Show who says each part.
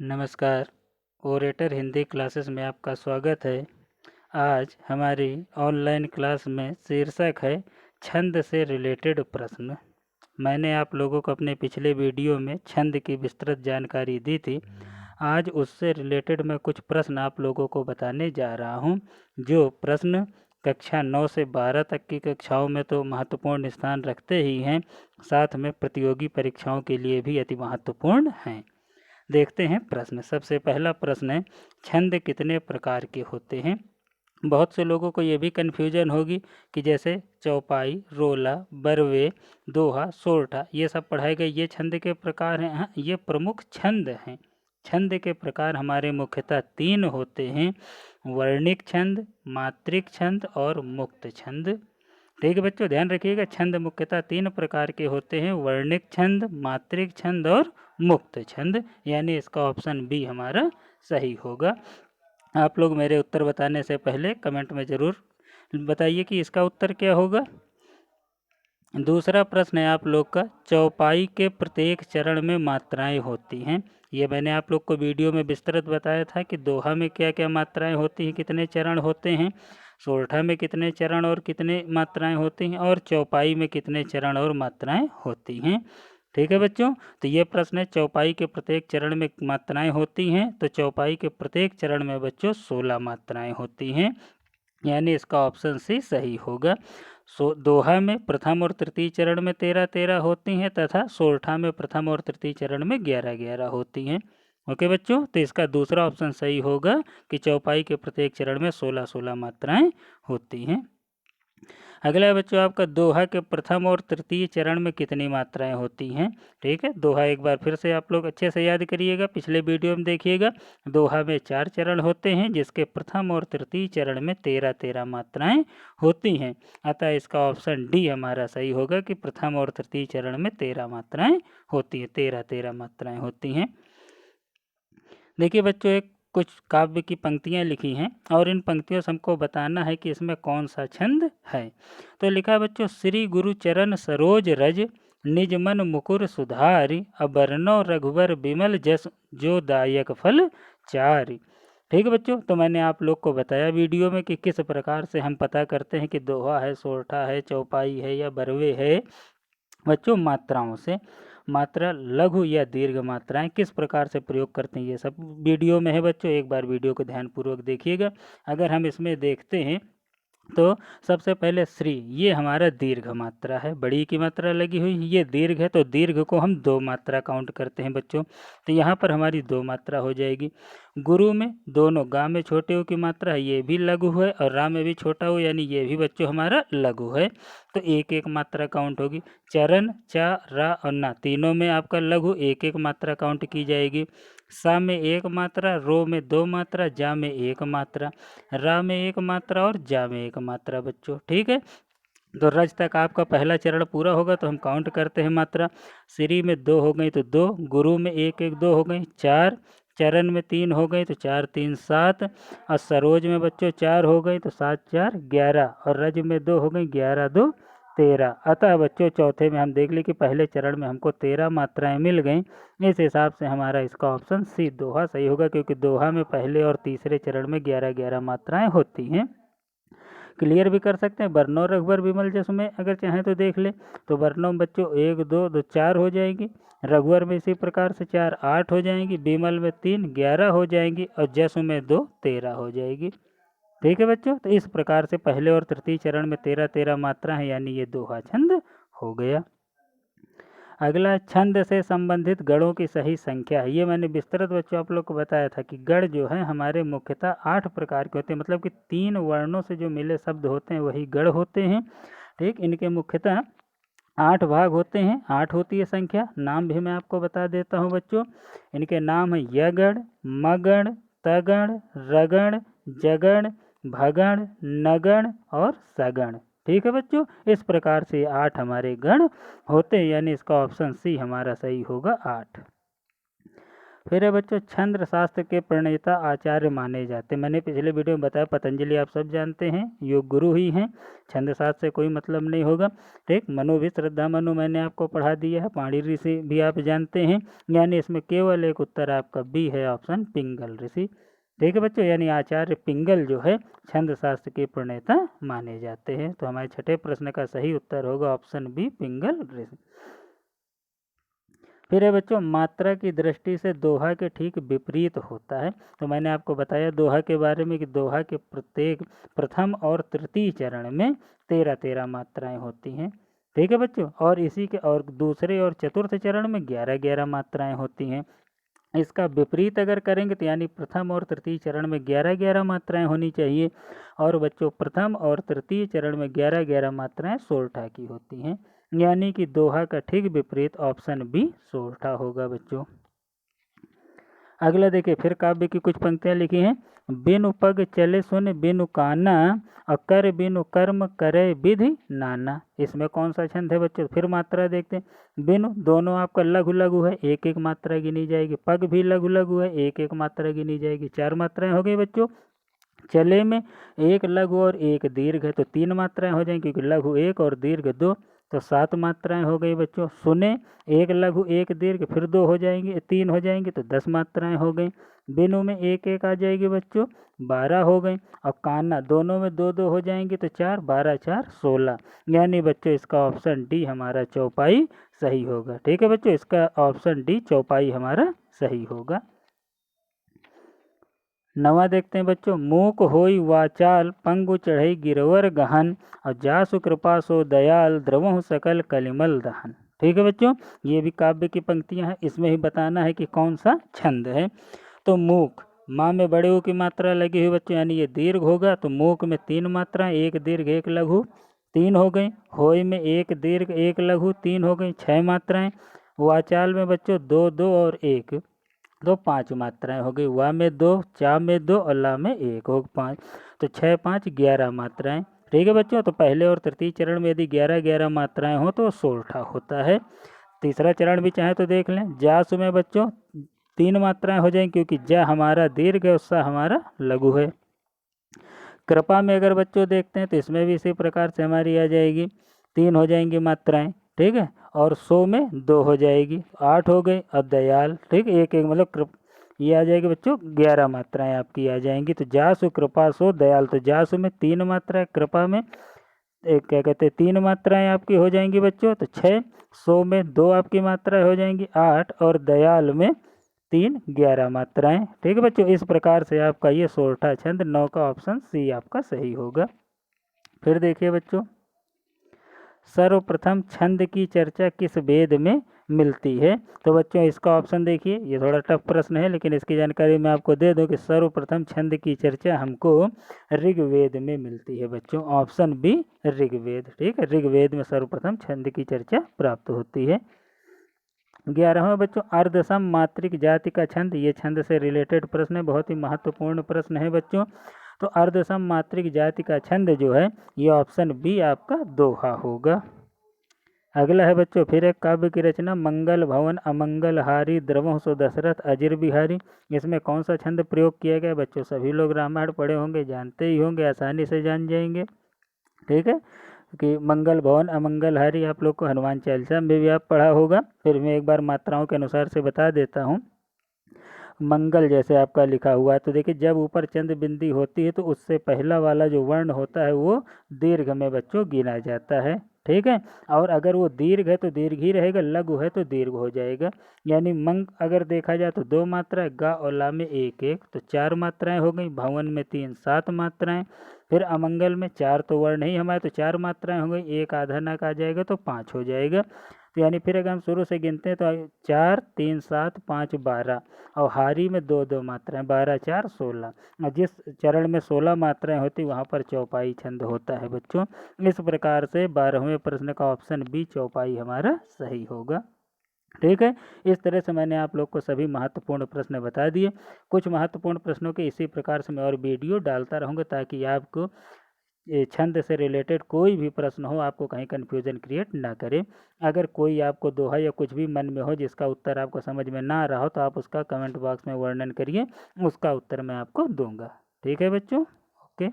Speaker 1: नमस्कार। Orator Hindi classes में आपका स्वागत है। आज हमारी ऑनलाइन क्लास में शीर्षक है छंद से रिलेटेड प्रश्न। मैंने आप लोगों को अपने पिछले वीडियो में छंद की विस्तृत जानकारी दी थी। आज उससे रिलेटेड मैं कुछ प्रश्न आप लोगों को बताने जा रहा हूं, जो प्रश्न कक्षा 9 से 12 तक की कक्षाओं में तो महत्वपूर्ण स्थान रखते ही हैं, साथ में प्रतियोगी परीक्षाओं के लिए भी अति महत्वपूर्ण हैं। देखते हैं प्रश्न। सबसे पहला प्रश्न है, छंद कितने प्रकार के होते हैं। बहुत से लोगों को ये भी कन्फ्यूजन होगी कि जैसे चौपाई, रोला, बरवे, दोहा, सोरठा ये सब पढ़ाए गए, ये छंद के प्रकार हैं। हाँ, ये प्रमुख छंद हैं। छंद के प्रकार हमारे मुख्यतः 3 होते हैं: वर्णिक छंद, मात्रिक छंद और मुक्त छंद। ठीक है बच्चों, ध्यान रखिएगा, छंद मुख्यतः 3 प्रकार के होते हैं: वर्णिक छंद, मात्रिक छंद और मुक्त छंद। यानी इसका ऑप्शन बी हमारा सही होगा। आप लोग मेरे उत्तर बताने से पहले कमेंट में ज़रूर बताइए कि इसका उत्तर क्या होगा। दूसरा प्रश्न है आप लोग का, चौपाई के प्रत्येक चरण में मात्राएं होती हैं। ये मैंने आप लोग को वीडियो में विस्तृत बताया था कि दोहा में क्या क्या मात्राएं होती हैं, कितने चरण होते हैं, सोरठा में कितने चरण और कितने मात्राएं होती हैं, और चौपाई में कितने चरण और मात्राएं होती हैं। ठीक है बच्चों, तो ये प्रश्न है, चौपाई के प्रत्येक चरण में मात्राएं होती हैं। तो चौपाई के प्रत्येक चरण में बच्चों 16 मात्राएं होती हैं, यानी इसका ऑप्शन सी सही होगा। दोहा में प्रथम और तृतीय चरण में 13-13 होती हैं तथा सोरठा में प्रथम और तृतीय चरण में 11-11 होती हैं। ओके बच्चों, तो इसका दूसरा ऑप्शन सही होगा कि चौपाई के प्रत्येक चरण में 16-16 मात्राएं होती हैं। अगला बच्चों आपका, दोहा के प्रथम और तृतीय चरण में कितनी मात्राएं होती हैं। ठीक है, दोहा एक बार फिर से आप लोग अच्छे से याद करिएगा, पिछले वीडियो में देखिएगा। दोहा में 4 चरण होते हैं, जिसके प्रथम और तृतीय चरण में 13-13 मात्राएं होती हैं। अतः इसका ऑप्शन डी हमारा सही होगा कि प्रथम और तृतीय चरण में 13 मात्राएं होती हैं, 13-13 मात्राएं होती हैं। देखिए बच्चों, एक कुछ काव्य की पंक्तियां लिखी हैं और इन पंक्तियों से हमको बताना है कि इसमें कौन सा छंद है। तो लिखा है बच्चों, श्री गुरु चरण सरोज रज, निज मन मुकुर सुधारी, अबरनो रघुवर विमल जस, जो दायक फल चारि। ठीक है बच्चों, तो मैंने आप लोग को बताया वीडियो में कि किस प्रकार से हम पता करते हैं कि दोहा है, सोरठा है, चौपाई है या बरवे है। बच्चों, मात्राओं से, मात्रा लघु या दीर्घ मात्राएं किस प्रकार से प्रयोग करते हैं, ये सब वीडियो में है बच्चों। एक बार वीडियो को ध्यानपूर्वक देखिएगा। अगर हम इसमें देखते हैं तो सबसे पहले श्री, ये हमारा दीर्घ मात्रा है, बड़ी की मात्रा लगी हुई, ये दीर्घ है, तो दीर्घ को हम 2 मात्रा काउंट करते हैं बच्चों। तो यहाँ पर हमारी 2 मात्रा हो जाएगी। गुरु में दोनों गा में छोटे हो की मात्रा है, ये भी लघु है, और रा में भी छोटा हो, यानी ये भी बच्चों हमारा लघु है, तो एक एक मात्रा काउंट होगी। चरण, चा, रा और ना तीनों में आपका लघु एक एक मात्रा काउंट की जाएगी। सा में 1 मात्रा, रो में 2 मात्रा, जा में 1 मात्रा, रा में 1 मात्रा और जा में 1 मात्रा बच्चों। ठीक है, तो रज तक आपका पहला चरण पूरा होगा तो हम काउंट करते हैं मात्रा। श्री में 2 हो गई तो 2, गुरु में 1-1-2 हो गई 4, चरण में 3 हो गई तो 4-3 7, और सरोज में बच्चों 4 हो गई तो 7-4 11, और रज में 2 हो गई 11-2 13। अतः बच्चों चौथे में हम देख लें कि पहले चरण में हमको 13 मात्राएं मिल गई। इस हिसाब से हमारा इसका ऑप्शन सी दोहा सही होगा, क्योंकि दोहा में पहले और तीसरे चरण में 11-11 मात्राएं होती हैं। क्लियर भी कर सकते हैं। वर्णों रघुवर विमल जस में अगर चाहें तो देख ले, तो वर्णों में बच्चों 1-2 4 हो जाएगी, रघुवर में इसी प्रकार से 4 8 हो जाएंगी, विमल में 3 11 हो जाएंगी, और जस में 2 13 हो जाएगी। ठीक है बच्चों, तो इस प्रकार से पहले और तृतीय चरण में 13-13 मात्रा है, यानी ये दोहा छंद हो गया। अगला, छंद से संबंधित गणों की सही संख्या है। ये मैंने विस्तृत बच्चों आप लोग को बताया था कि गण जो है हमारे मुख्यतः 8 प्रकार के होते हैं, मतलब कि 3 वर्णों से जो मिले शब्द होते हैं वही गण होते हैं। ठीक, इनके मुख्यतः 8 भाग होते हैं, 8 होती है संख्या। नाम भी मैं आपको बता देता हूँ बच्चों। इनके नाम है यगण, मगण, तगण, रगण, जगण, भगण, नगण और सगण। ठीक है बच्चों, इस प्रकार से 8 हमारे गण होते हैं, यानी इसका ऑप्शन सी हमारा सही होगा 8। फिर है बच्चों, छंद शास्त्र के प्रणेता आचार्य माने जाते। मैंने पिछले वीडियो में बताया पतंजलि आप सब जानते हैं, योग गुरु ही हैं, छंद शास्त्र से कोई मतलब नहीं होगा। ठीक, मनु भी श्रद्धा मनु मैंने आपको पढ़ा दिया है, पाणि ऋषि भी आप जानते हैं, यानी इसमें केवल एक उत्तर आपका बी है, ऑप्शन पिंगल ऋषि। ठीक है बच्चों, यानी आचार्य पिंगल जो है छंद शास्त्र के प्रणेता माने जाते हैं। तो हमारे छठे प्रश्न का सही उत्तर होगा ऑप्शन बी, पिंगल ऋषि। फिर है बच्चों, मात्रा की दृष्टि से दोहा के ठीक विपरीत होता है। तो मैंने आपको बताया दोहा के बारे में कि दोहा के प्रत्येक प्रथम और तृतीय चरण में 13-13 मात्राएं होती हैं। ठीक है बच्चों, और इसी के और दूसरे और चतुर्थ चरण में 11-11 मात्राएं होती हैं। इसका विपरीत अगर करेंगे तो यानी प्रथम और तृतीय चरण में 11-11 मात्राएं होनी चाहिए, और बच्चों प्रथम और तृतीय चरण में 11-11 मात्राएं सोरठा की होती हैं, यानी कि दोहा का ठीक विपरीत ऑप्शन बी सोरठा होगा बच्चों। अगला देखिए, फिर काव्य की कुछ पंक्तियां लिखी हैं। बिनु पग चले सुन बिनु काना, और कर बिनु कर्म करे विधि नाना। इसमें कौन सा छंद है बच्चों? फिर मात्रा देखते हैं। बिनु दोनों आपका लघु लघु है, एक एक मात्रा गिनी जाएगी। पग भी लघु लघु है, एक एक मात्रा गिनी जाएगी। 4 मात्राएं हो गई बच्चों। चले में एक लघु और एक दीर्घ है तो 3 मात्राएं हो जाएंगी, क्योंकि लघु 1 और दीर्घ 2, तो 7 मात्राएं हो गई बच्चों। सुने एक लघु एक दीर्घ, फिर 2 हो जाएंगे, 3 हो जाएंगे, तो 10 मात्राएं हो गई। बिनु में एक एक आ जाएगी बच्चों, 12 हो गई। और कान्हा दोनों में 2-2 हो जाएंगे, तो 4, 12, 4, 16। यानी बच्चों इसका ऑप्शन डी हमारा चौपाई सही होगा। ठीक है बच्चों, इसका ऑप्शन डी चौपाई हमारा सही होगा। नवा देखते हैं बच्चों। मूक होई वाचाल पंगु चढ़ई गिरवर गहन, और जासु कृपा सो दयाल द्रवहु सकल कलिमल दहन। ठीक है बच्चों, ये भी काव्य की पंक्तियां हैं, इसमें ही बताना है कि कौन सा छंद है। तो मूक, माँ में बड़े ऊ की मात्रा लगी हुई बच्चों, यानी ये दीर्घ होगा, तो मूक में 3 मात्राएं, एक दीर्घ एक लघु, 3 हो गई। होई में एक दीर्घ एक लघु, 3 हो गई, 6 मात्राएं। वाचाल में बच्चों 2, 2 और 1, तो 5 मात्राएं हो गई। वा में 2, चा में 2 और ला में 1 हो 5, तो 6, 5, 11 मात्राएं। ठीक है बच्चों, तो पहले और तृतीय चरण में यदि 11-11 मात्राएं हो तो सोरठा होता है। तीसरा चरण भी चाहे तो देख लें। जासु में बच्चों 3 मात्राएं हो जाएंगी, क्योंकि जा हमारा दीर्घ है, सा हमारा लघु है। कृपा में अगर बच्चों देखते हैं तो इसमें भी इसी प्रकार से हमारी आ जाएगी, 3 हो जाएंगी मात्राएं। ठीक है, और 100 में 2 हो जाएगी, 8 हो गई। अब दयाल, ठीक, एक एक मतलब ये आ जाएगी बच्चों, 11 मात्राएं आपकी आ जाएंगी। तो जासु कृपा सो दयाल, तो जासु में 3 मात्राएं, कृपा में एक क्या कहते हैं 3 मात्राएं आपकी हो जाएंगी बच्चों, तो 6, 100 में 2 आपकी मात्राएं हो जाएंगी 8, और दयाल में 3, 11 मात्राएं। ठीक है बच्चों, इस प्रकार से आपका ये सोरठा छंद 9 का ऑप्शन सी आपका सही होगा। फिर देखिए बच्चों, सर्वप्रथम छंद की चर्चा किस वेद में मिलती है? तो बच्चों इसका ऑप्शन देखिए, ये थोड़ा टफ प्रश्न है, लेकिन इसकी जानकारी मैं आपको दे दूं कि सर्वप्रथम छंद की चर्चा हमको ऋग्वेद में मिलती है बच्चों, ऑप्शन बी ऋग्वेद। ठीक है, ऋग्वेद में सर्वप्रथम छंद की चर्चा प्राप्त होती है। 11वां बच्चों, अर्धसम मात्रिक जाति का छंद, ये छंद से रिलेटेड प्रश्न है, बहुत ही महत्वपूर्ण प्रश्न है बच्चों। तो अर्धसम मात्रिक जाति का छंद जो है ये ऑप्शन बी आपका दोहा होगा। अगला है बच्चों, फिर एक काव्य की रचना, मंगल भवन अमंगल हारी द्रवहु सो दशरथ अजिर बिहारी। इसमें कौन सा छंद प्रयोग किया गया बच्चों? सभी लोग रामायण पढ़े होंगे, जानते ही होंगे, आसानी से जान जाएंगे। ठीक है, कि मंगल भवन अमंगल हारी आप लोग को हनुमान चालीसा में भी आप पढ़ा होगा। फिर मैं एक बार मात्राओं के अनुसार से बता देता हूँ। मंगल जैसे आपका लिखा हुआ है, तो देखिए जब ऊपर चंद्र बिंदी होती है तो उससे पहला वाला जो वर्ण होता है वो दीर्घ में बच्चों गिना जाता है। ठीक है, और अगर वो दीर्घ है तो दीर्घ ही रहेगा, लघु है तो दीर्घ हो जाएगा। यानी मंग अगर देखा जाए तो 2 मात्राएं, गा और ला में 1-1, तो 4 मात्राएं हो गई। भवन में 3, 7 मात्राएं। फिर अमंगल में 4 तो वर्ण ही हमारे, तो 4 मात्राएं हो गई, 1 आधा नाक आ जाएगा तो 5 हो जाएगा। तो यानी फिर अगर हम शुरू से गिनते हैं तो 4, 3, 7, 5, 12, और हारी में 2-2 मात्राएं, 12, 4, 16। और जिस चरण में 16 मात्राएं होती वहाँ पर चौपाई छंद होता है बच्चों। इस प्रकार से 12वें प्रश्न का ऑप्शन बी चौपाई हमारा सही होगा। ठीक है, इस तरह से मैंने आप लोग को सभी महत्वपूर्ण प्रश्न बता दिए। कुछ महत्वपूर्ण प्रश्नों के इसी प्रकार से मैं और वीडियो डालता रहूँगा ताकि आपको ये छंद से रिलेटेड कोई भी प्रश्न हो, आपको कहीं कन्फ्यूज़न क्रिएट ना करे। अगर कोई आपको दोहा या कुछ भी मन में हो जिसका उत्तर आपको समझ में ना आ रहा हो, तो आप उसका कमेंट बॉक्स में वर्णन करिए, उसका उत्तर मैं आपको दूंगा। ठीक है बच्चों, ओके।